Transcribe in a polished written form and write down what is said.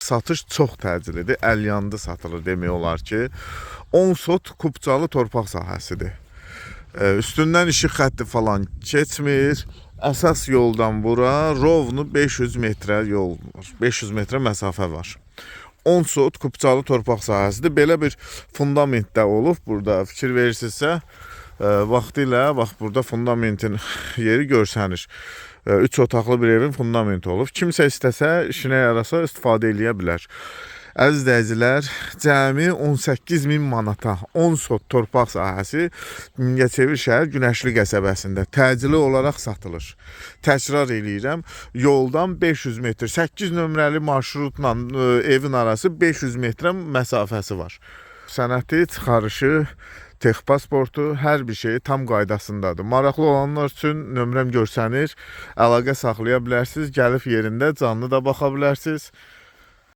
Satış çox təcilidir, əlyandı satılır demək olar ki. 10 sot Kupçalı torpaq sahəsidir. Üstündən işıq xətti falan keçmir. Əsas yoldan bura rovnu 500 metrə yol var. 500 metrə məsafə var. 10 sot Kupçalı torpaq sahəsidir. Belə bir fundamentdə olub. Burada fikir verirsinizsə, vaxtilə bax burada fundamentin yeri görsənir. 3 otaqlı bir evin fundamenti olub. Kimsə istəsə, işinə yarasa istifadə eləyə bilər. Əziz izləyicilər, cəmi 18.000 manata 10 sot torpaq sahəsi Mingəçevir şəhər Günəşli qəsəbəsində təcili olaraq satılır. Təkrar eləyirəm, yoldan 500 metr, 8 nömrəli marşrutla evin arası 500 metrə məsafəsi var. Sənəti, çıxarışı, texpasportu, hər bir şey tam qaydasındadır. Maraqlı olanlar üçün nömrəm görsənir, əlaqə saxlaya bilərsiniz, gəlib yerində canlı da baxa bilərsiniz.